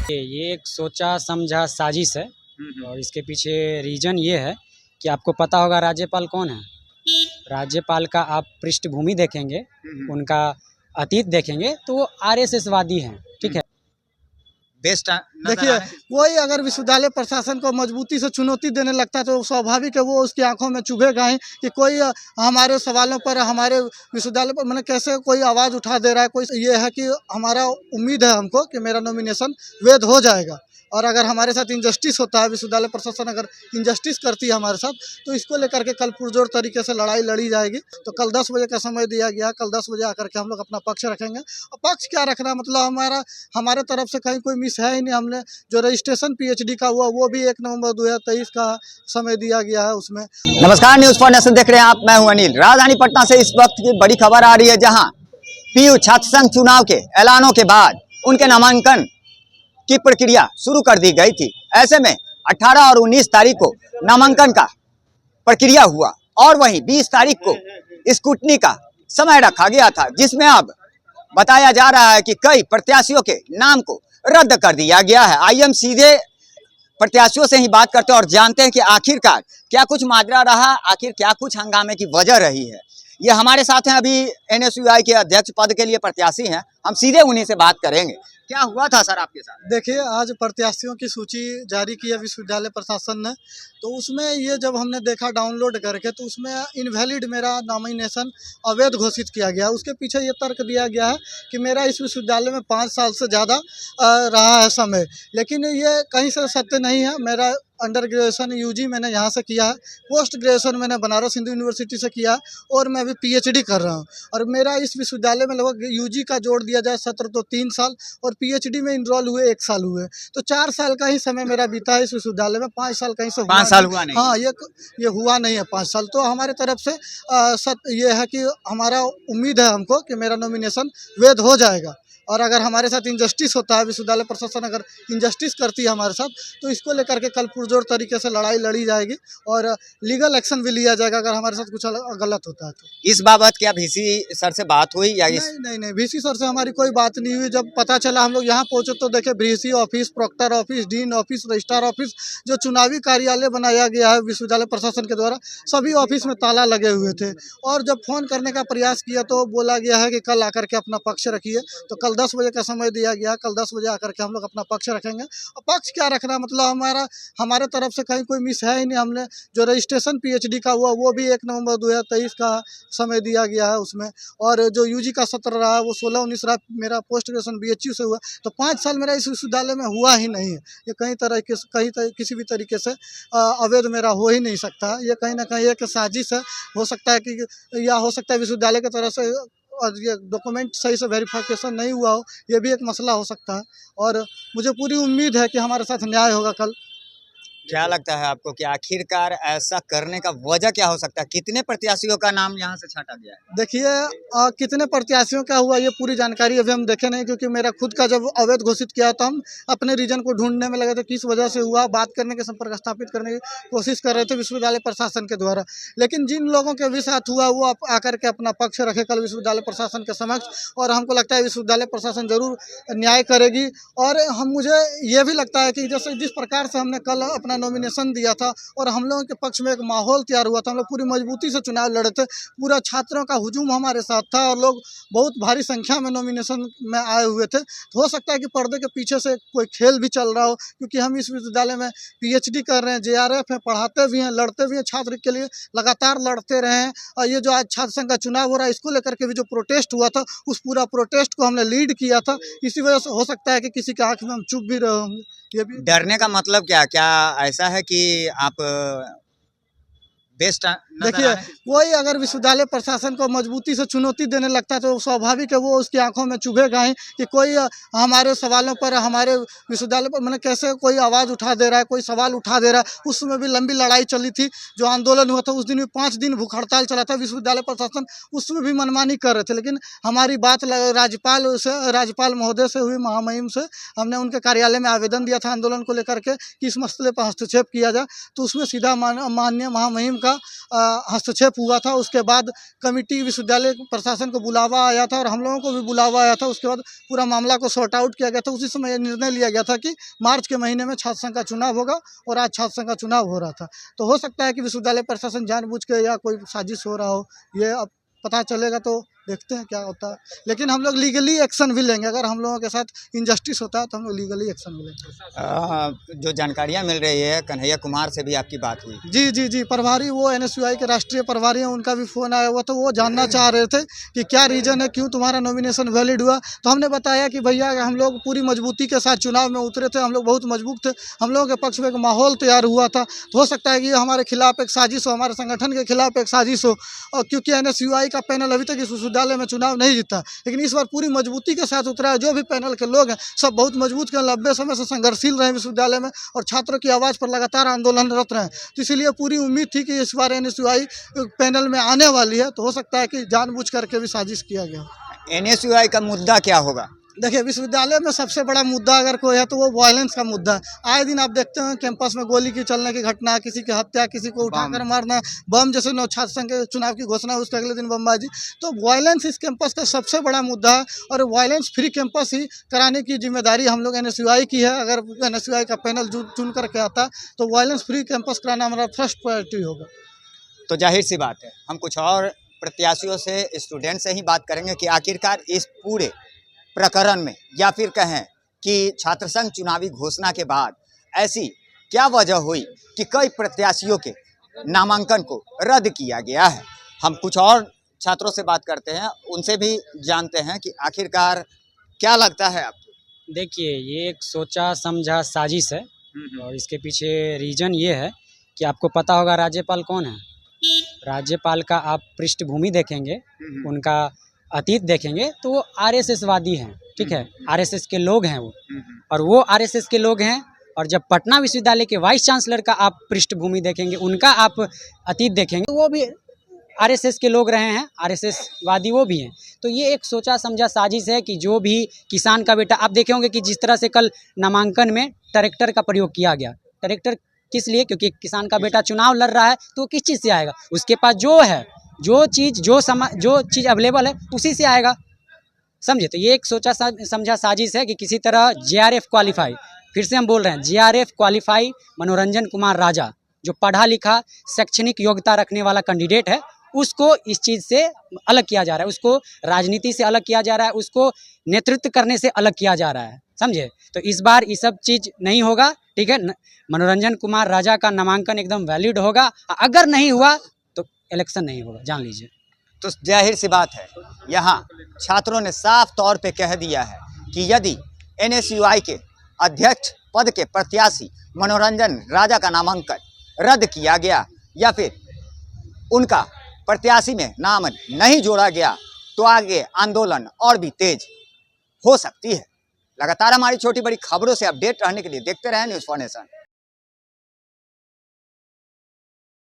ये एक सोचा समझा साजिश है और इसके पीछे रीजन ये है कि आपको पता होगा राज्यपाल कौन है। राज्यपाल का आप पृष्ठभूमि देखेंगे, उनका अतीत देखेंगे तो वो आरएसएसवादी हैं। ठीक है, बेस्ट देखिए, कोई अगर विश्वविद्यालय प्रशासन को मजबूती से चुनौती देने लगता है तो स्वाभाविक है वो उसकी आंखों में चुभेगा ही कि कोई हमारे सवालों पर, हमारे विश्वविद्यालय पर मतलब कैसे कोई आवाज़ उठा दे रहा है। कोई ये है कि हमारा उम्मीद है हमको कि मेरा नॉमिनेशन वैध हो जाएगा, और अगर हमारे साथ इंजस्टिस होता है, विश्वविद्यालय प्रशासन अगर इंजस्टिस करती है हमारे साथ, तो इसको लेकर के कल पुरजोर तरीके से लड़ाई लड़ी जाएगी। तो कल 10 बजे का समय दिया गया, कल 10 बजे आकर के हम लोग अपना पक्ष रखेंगे। और पक्ष क्या रखना, मतलब हमारे तरफ से कहीं कोई मिस है ही नहीं। हमने जो रजिस्ट्रेशन पीएचडी का हुआ वो भी 1 नवंबर 2023 का समय दिया गया है उसमें। नमस्कार, न्यूज़ फॉर नेशन देख रहे हैं आप। मैं हूं अनिल। राजधानी पटना से इस वक्त की बड़ी खबर आ रही है, जहां पीयू छात्र संघ चुनाव के ऐलानों के बाद उनके नामांकन की प्रक्रिया शुरू कर दी गई थी। ऐसे में 18 और 19 तारीख को नामांकन का प्रक्रिया हुआ और वहीं 20 तारीख को स्क्रूटनी का समय रखा गया था, जिसमें अब बताया जा रहा है कि कई प्रत्याशियों के नाम को रद्द कर दिया गया है। आइए हम सीधे प्रत्याशियों से ही बात करते हैं और जानते हैं कि आखिरकार क्या कुछ माजरा रहा, आखिर क्या कुछ हंगामे की वजह रही है। ये हमारे साथ हैं, अभी एनएसयूआई के अध्यक्ष पद के लिए प्रत्याशी हैं। हम सीधे उन्हीं से बात करेंगे। क्या हुआ था सर आपके साथ? देखिए, आज प्रत्याशियों की सूची जारी की है विश्वविद्यालय प्रशासन ने, तो उसमें ये जब हमने देखा डाउनलोड करके, तो उसमें इनवैलिड मेरा नॉमिनेशन अवैध घोषित किया गया। उसके पीछे ये तर्क दिया गया है कि मेरा इस विश्वविद्यालय में 5 साल से ज़्यादा रहा है समय, लेकिन ये कहीं से सत्य नहीं है। मेरा अंडर ग्रेजुएशन यूजी मैंने यहाँ से किया है, पोस्ट ग्रेजुएशन मैंने बनारस हिंदू यूनिवर्सिटी से किया है, और मैं अभी पीएचडी कर रहा हूँ। और मेरा इस विश्वविद्यालय में लगभग यूजी का जोड़ दिया जाए सत्र तो 3 साल, और पीएचडी में इनरोल हुए 1 साल हुए। तो 4 साल का ही समय मेरा बीता है इस विश्वविद्यालय में। 5 साल कहीं से 5 साल हुआ नहीं। हाँ, ये हुआ नहीं है 5 साल। तो हमारे तरफ से ये है कि हमारा उम्मीद है हमको कि मेरा नॉमिनेशन वैध हो जाएगा, और अगर हमारे साथ इंजस्टिस होता है, विश्वविद्यालय प्रशासन अगर इंजस्टिस करती है हमारे साथ, तो इसको लेकर के कल पुरजोर तरीके से लड़ाई लड़ी जाएगी और लीगल एक्शन भी लिया जाएगा अगर हमारे साथ कुछ गलत होता है तो। इस बाबत क्या वीसी सर से बात हुई या नहीं, वीसी सर से हमारी कोई बात नहीं हुई। जब पता चला हम लोग यहाँ पहुँचे तो देखे VC office, proctor office, dean office, registrar office, जो चुनावी कार्यालय बनाया गया है विश्वविद्यालय प्रशासन के द्वारा, सभी ऑफिस में ताला लगे हुए थे। और जब फ़ोन करने का प्रयास किया तो बोला गया है कि कल आकर के अपना पक्ष रखिए। तो कल 10 बजे का समय दिया गया, कल 10 बजे आकर के हम लोग अपना पक्ष रखेंगे। और पक्ष क्या रखना, मतलब हमारे तरफ से कहीं कोई मिस है ही नहीं। हमने जो रजिस्ट्रेशन पीएचडी का हुआ वो भी 1 नवंबर 2023 का समय दिया गया है उसमें, और जो यूजी का सत्र रहा वो 16-19 रहा। मेरा पोस्ट ग्रेजुएशन बीएचयू से हुआ, तो 5 साल मेरा इस विश्वविद्यालय में हुआ ही नहीं है। ये किसी भी तरीके से अवैध मेरा हो ही नहीं सकता। ये कहीं ना कहीं एक साजिश है, हो सकता है कि, या हो सकता है विश्वविद्यालय की तरफ से और ये डॉक्यूमेंट सही से वेरिफिकेशन नहीं हुआ हो, ये भी एक मसला हो सकता है। और मुझे पूरी उम्मीद है कि हमारे साथ न्याय होगा कल। क्या लगता है आपको कि आखिरकार ऐसा करने का वजह क्या हो सकता है? कितने प्रत्याशियों का नाम यहाँ से छांटा गया है? देखिए, कितने प्रत्याशियों का हुआ ये पूरी जानकारी अभी हम देखे नहीं, क्योंकि मेरा खुद का जब अवैध घोषित किया तो हम अपने रीजन को ढूंढने में लगे थे, किस वजह से हुआ, बात करने के संपर्क स्थापित करने की कोशिश कर रहे थे विश्वविद्यालय प्रशासन के द्वारा। लेकिन जिन लोगों के भी साथ हुआ वो आकर के अपना पक्ष रखे कल विश्वविद्यालय प्रशासन के समक्ष, और हमको लगता है विश्वविद्यालय प्रशासन जरूर न्याय करेगी। और मुझे ये भी लगता है कि जैसे जिस प्रकार से हमने कल अपना नॉमिनेशन दिया था और हम लोगों के पक्ष में एक माहौल तैयार हुआ था, हम लोग पूरी मजबूती से चुनाव लड़े थे, पूरा छात्रों का हुजूम हमारे साथ था और लोग बहुत भारी संख्या में नॉमिनेशन में आए हुए थे। तो हो सकता है कि पर्दे के पीछे से कोई खेल भी चल रहा हो, क्योंकि हम इस विश्वविद्यालय में पीएचडी कर रहे हैं, जेआरएफ में पढ़ाते भी हैं, लड़ते भी हैं, छात्र के लिए लगातार लड़ते रहे हैं। और ये जो आज छात्र संघ का चुनाव हो रहा है, इसको लेकर के भी जो प्रोटेस्ट हुआ था, उस पूरा प्रोटेस्ट को हमने लीड किया था। इसी वजह से हो सकता है कि किसी के आँख में हम चुप भी रहे होंगे। ये भी डरने का मतलब क्या ऐसा है कि आप बेस्ट देखिए, कोई अगर विश्वविद्यालय प्रशासन को मजबूती से चुनौती देने लगता है तो स्वाभाविक है वो उसकी आंखों में चुभेगा ही कि कोई हमारे सवालों पर, हमारे विश्वविद्यालय पर मतलब कैसे कोई आवाज़ उठा दे रहा है, कोई सवाल उठा दे रहा है। उस समय भी लंबी लड़ाई चली थी, जो आंदोलन हुआ था उस दिन भी 5 दिन भूख हड़ताल चला था। विश्वविद्यालय प्रशासन उसमें भी मनमानी कर रहे थे, लेकिन हमारी बात राज्यपाल महोदय से हुई, महामहिम से। हमने उनके कार्यालय में आवेदन दिया था आंदोलन को लेकर के कि इस मसले पर हस्तक्षेप किया जाए, तो उसमें सीधा माननीय महामहिम का हस्तक्षेप हुआ था। उसके बाद कमेटी विश्वविद्यालय प्रशासन को बुलावा आया था और हम लोगों को भी बुलावा आया था। उसके बाद पूरा मामला को सॉर्ट आउट किया गया था। उसी समय निर्णय लिया गया था कि मार्च के महीने में छात्र संघ का चुनाव होगा और आज छात्र संघ का चुनाव हो रहा था। तो हो सकता है कि विश्वविद्यालय प्रशासन जानबूझ के या कोई साजिश हो रहा हो, ये अब पता चलेगा तो देखते हैं क्या होता है। लेकिन हम लोग लीगली एक्शन भी लेंगे। अगर हम लोगों के साथ इनजस्टिस होता है तो हम लोग लीगली एक्शन भी लेंगे। जो जानकारियाँ मिल रही है, कन्हैया कुमार से भी आपकी बात हुई? जी जी जी, प्रभारी वो NSUI के राष्ट्रीय प्रभारी हैं, उनका भी फ़ोन आया हुआ था। वो जानना चाह रहे थे कि क्या रीज़न है, क्यों तुम्हारा नॉमिनेशन वैलिड हुआ। तो हमने बताया कि भैया हम लोग पूरी मजबूती के साथ चुनाव में उतरे थे, हम लोग बहुत मजबूत थे, हम लोगों के पक्ष में एक माहौल तैयार हुआ था। तो हो सकता है कि हमारे खिलाफ एक साजिश हो, हमारे संगठन के खिलाफ एक साजिश हो। और क्योंकि NSUI का पैनल अभी तक इस विश्वविद्यालय में चुनाव नहीं जीता, लेकिन इस बार पूरी मजबूती के साथ उतरा है। जो भी पैनल के लोग हैं सब बहुत मजबूत के लंबे समय से संघर्षशील रहे विश्वविद्यालय में और छात्रों की आवाज़ पर लगातार आंदोलनरत रहे। तो इसीलिए पूरी उम्मीद थी कि इस बार NSUI पैनल में आने वाली है। तो हो सकता है कि जानबूझ करके भी साजिश किया गया। NSUI का मुद्दा क्या होगा? देखिए, विश्वविद्यालय में सबसे बड़ा मुद्दा अगर कोई है तो वो वायलेंस का मुद्दा है। आए दिन आप देखते हैं कैंपस में गोली की चलने की घटना, किसी की हत्या, किसी को उठाकर मारना, बम, जैसे छात्र संघ के चुनाव की घोषणा उसके अगले दिन बमबाजी। तो वायलेंस इस कैंपस का सबसे बड़ा मुद्दा है और वायलेंस फ्री कैंपस ही कराने की जिम्मेदारी हम लोग NSUI की है। अगर NSUI का पैनल चुन करके आता तो वायलेंस फ्री कैंपस कराना हमारा फर्स्ट प्रायोरिटी होगा। तो जाहिर सी बात है, हम कुछ और प्रत्याशियों से, स्टूडेंट से ही बात करेंगे कि आखिरकार इस पूरे प्रकरण में, या फिर कहें कि छात्र संघ चुनावी घोषणा के बाद ऐसी क्या वजह हुई कि कई प्रत्याशियों के नामांकन को रद्द किया गया है। हम कुछ और छात्रों से बात करते हैं, उनसे भी जानते हैं कि आखिरकार क्या लगता है आपको? देखिए, ये एक सोचा समझा साजिश है और इसके पीछे रीज़न ये है कि आपको पता होगा राज्यपाल कौन है। राज्यपाल का आप पृष्ठभूमि देखेंगे, उनका अतीत देखेंगे तो वो RSS वादी हैं, ठीक है, RSS के लोग हैं वो, और वो RSS के लोग हैं। और जब पटना विश्वविद्यालय के वाइस चांसलर का आप पृष्ठभूमि देखेंगे, उनका आप अतीत देखेंगे, तो वो भी RSS के लोग रहे हैं, RSS वादी वो भी हैं। तो ये एक सोचा समझा साजिश है कि जो भी किसान का बेटा, आप देखे होंगे कि जिस तरह से कल नामांकन में ट्रैक्टर का प्रयोग किया गया। ट्रैक्टर किस लिए? क्योंकि किसान का बेटा चुनाव लड़ रहा है तो किस चीज़ से आएगा? उसके पास जो है, जो चीज़ अवेलेबल है उसी से आएगा, समझे। तो ये एक सोचा समझा साजिश है कि किसी तरह JRF क्वालिफाई, फिर से हम बोल रहे हैं JRF क्वालिफाई मनोरंजन कुमार राजा, जो पढ़ा लिखा शैक्षणिक योग्यता रखने वाला कैंडिडेट है, उसको इस चीज़ से अलग किया जा रहा है, उसको राजनीति से अलग किया जा रहा है, उसको नेतृत्व करने से अलग किया जा रहा है, समझे। तो इस बार ये सब चीज़ नहीं होगा, ठीक है। मनोरंजन कुमार राजा का नामांकन एकदम वैलिड होगा। अगर नहीं हुआ तो इलेक्शन नहीं होगा, जान लीजिए। तो जाहिर सी बात है, यहाँ छात्रों ने साफ तौर पे कह दिया है कि यदि NSUI के अध्यक्ष पद के प्रत्याशी मनोरंजन राजा का नामांकन रद्द किया गया या फिर उनका प्रत्याशी में नाम नहीं जोड़ा गया तो आगे आंदोलन और भी तेज हो सकती है। लगातार हमारी छोटी बड़ी खबरों से अपडेट रहने के लिए देखते रहें न्यूज़ फॉर नेशन।